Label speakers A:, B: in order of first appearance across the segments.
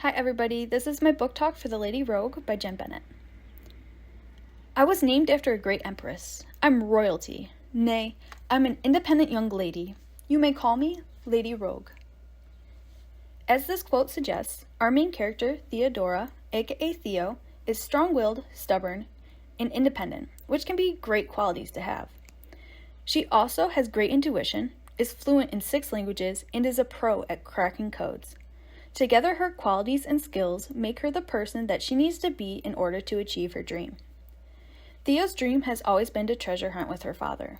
A: Hi everybody, this is my book talk for The Lady Rogue by Jenn Bennett. I was named after a great empress. I'm royalty. Nay, I'm an independent young lady. You may call me Lady Rogue. As this quote suggests, our main character, Theodora, aka Theo, is strong-willed, stubborn, and independent, which can be great qualities to have. She also has great intuition, is fluent in 6 languages, and is a pro at cracking codes. Together, her qualities and skills make her the person that she needs to be in order to achieve her dream. Theo's dream has always been to treasure hunt with her father.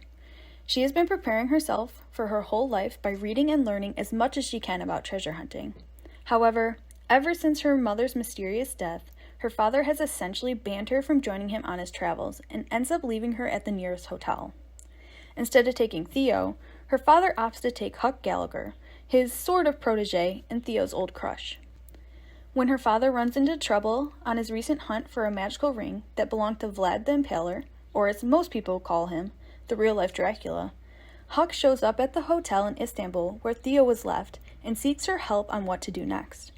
A: She has been preparing herself for her whole life by reading and learning as much as she can about treasure hunting. However, ever since her mother's mysterious death, her father has essentially banned her from joining him on his travels and ends up leaving her at the nearest hotel. Instead of taking Theo, her father opts to take Huck Gallagher, his sort of protege and Theo's old crush. When her father runs into trouble on his recent hunt for a magical ring that belonged to Vlad the Impaler, or as most people call him, the real-life Dracula, Huck shows up at the hotel in Istanbul where Theo was left and seeks her help on what to do next.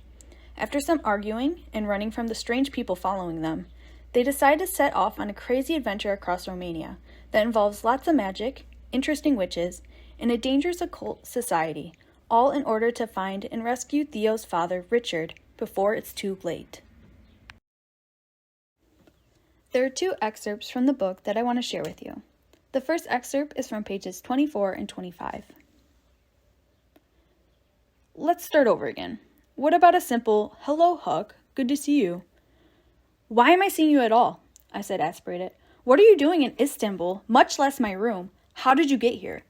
A: After some arguing and running from the strange people following them, they decide to set off on a crazy adventure across Romania that involves lots of magic, interesting witches, and a dangerous occult society, all in order to find and rescue Theo's father, Richard, before it's too late. There are 2 excerpts from the book that I want to share with you. The first excerpt is from pages 24 and 25. Let's start over again. What about a simple, "Hello, Huck, good to see you"? "Why am I seeing you at all?" I said, aspirated. "What are you doing in Istanbul, much less my room? How did you get here?"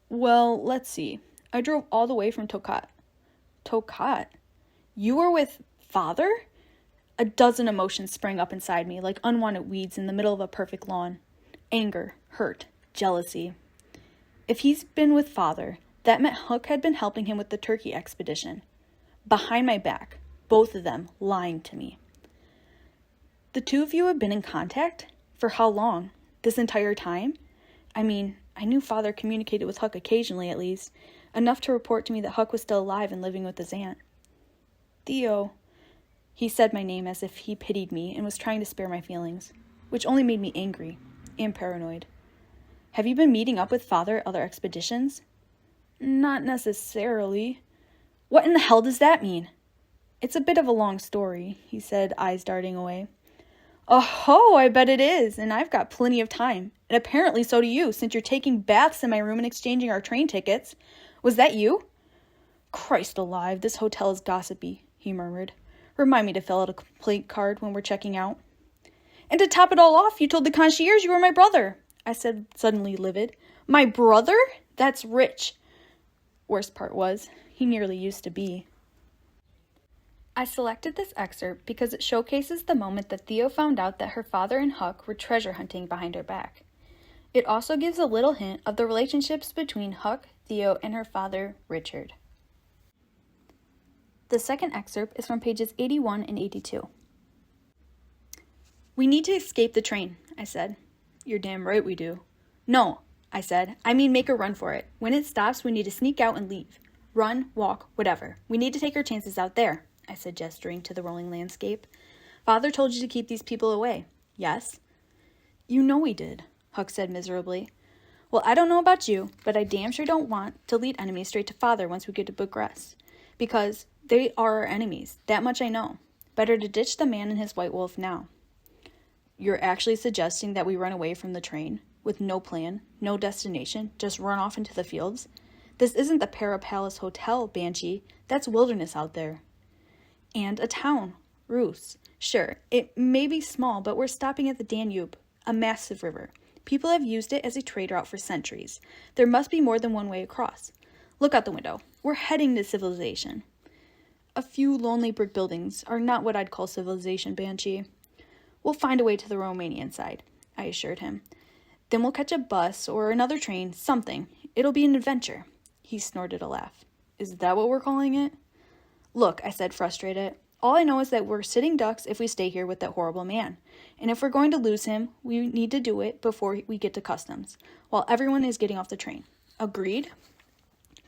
A: "Well, let's see. I drove all the way from Tokat." "Tokat? You were with father?" A dozen emotions sprang up inside me like unwanted weeds in the middle of a perfect lawn. Anger, hurt, jealousy. If he's been with father, that meant Huck had been helping him with the Turkey expedition. Behind my back, both of them lying to me. "The 2 of you have been in contact? For how long? This entire time?" I mean, I knew father communicated with Huck occasionally at least, enough to report to me that Huck was still alive and living with his aunt. "Theo," he said my name as if he pitied me and was trying to spare my feelings, which only made me angry and paranoid. "Have you been meeting up with father at other expeditions?" "Not necessarily." "What in the hell does that mean?" "It's a bit of a long story," he said, eyes darting away. "Oh, I bet it is, and I've got plenty of time. And apparently so do you, since you're taking baths in my room and exchanging our train tickets. Was that you?" "Christ alive, this hotel is gossipy," he murmured. "Remind me to fill out a complaint card when we're checking out." "And to top it all off, you told the concierge you were my brother," I said, suddenly livid. "My brother? That's rich." Worst part was, he nearly used to be. I selected this excerpt because it showcases the moment that Theo found out that her father and Huck were treasure hunting behind her back. It also gives a little hint of the relationships between Huck, Theo, and her father, Richard. The second excerpt is from pages 81 and 82. "We need to escape the train," I said. "You're damn right we do." "No," I said. "I mean make a run for it. When it stops, we need to sneak out and leave. Run, walk, whatever. We need to take our chances out there," I said, gesturing to the rolling landscape. "Father told you to keep these people away." "Yes." "You know he did," Huck said miserably. "Well, I don't know about you, but I damn sure don't want to lead enemies straight to father once we get to Bucharest. Because they are our enemies, that much I know. Better to ditch the man and his white wolf now." "You're actually suggesting that we run away from the train, with no plan, no destination, just run off into the fields? This isn't the Para Palace Hotel, Banshee. That's wilderness out there." "And a town, Rus. Sure, it may be small, but we're stopping at the Danube, a massive river. People have used it as a trade route for centuries. There must be more than one way across. Look out the window. We're heading to civilization." "A few lonely brick buildings are not what I'd call civilization, Banshee." "We'll find a way to the Romanian side," I assured him. "Then we'll catch a bus or another train, something. It'll be an adventure." He snorted a laugh. "Is that what we're calling it?" "Look," I said, frustrated. "All I know is that we're sitting ducks if we stay here with that horrible man. And if we're going to lose him, we need to do it before we get to customs, while everyone is getting off the train. Agreed?"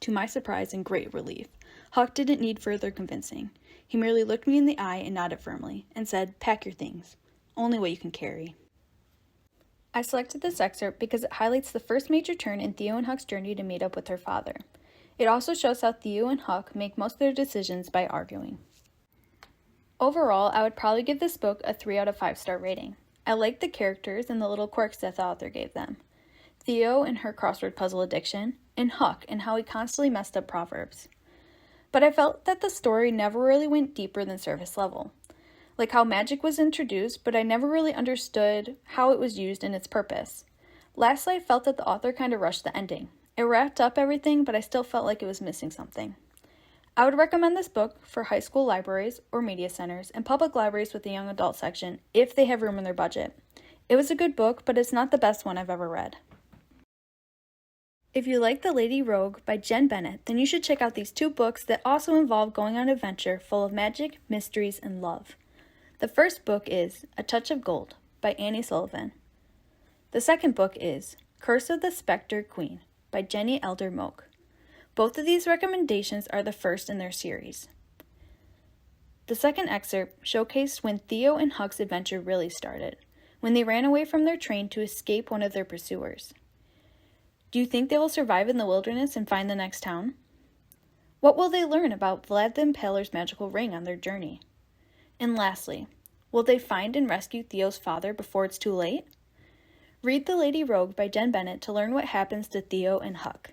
A: To my surprise and great relief, Huck didn't need further convincing. He merely looked me in the eye and nodded firmly, and said, "Pack your things. Only what you can carry." I selected this excerpt because it highlights the first major turn in Theo and Huck's journey to meet up with her father. It also shows how Theo and Huck make most of their decisions by arguing. Overall, I would probably give this book a 3 out of 5 star rating. I liked the characters and the little quirks that the author gave them. Theo and her crossword puzzle addiction, and Huck and how he constantly messed up proverbs. But I felt that the story never really went deeper than surface level. Like how magic was introduced, but I never really understood how it was used and its purpose. Lastly, I felt that the author kind of rushed the ending. It wrapped up everything, but I still felt like it was missing something. I would recommend this book for high school libraries or media centers and public libraries with a young adult section if they have room in their budget. It was a good book, but it's not the best one I've ever read. If you like The Lady Rogue by Jenn Bennett, then you should check out these 2 books that also involve going on an adventure full of magic, mysteries, and love. The first book is A Touch of Gold by Annie Sullivan. The second book is Curse of the Spectre Queen by Jenny Elder Moak. Both of these recommendations are the first in their series. The second excerpt showcased when Theo and Huck's adventure really started, when they ran away from their train to escape one of their pursuers. Do you think they will survive in the wilderness and find the next town? What will they learn about Vlad the Impaler's magical ring on their journey? And lastly, will they find and rescue Theo's father before it's too late? Read The Lady Rogue by Jenn Bennett to learn what happens to Theo and Huck.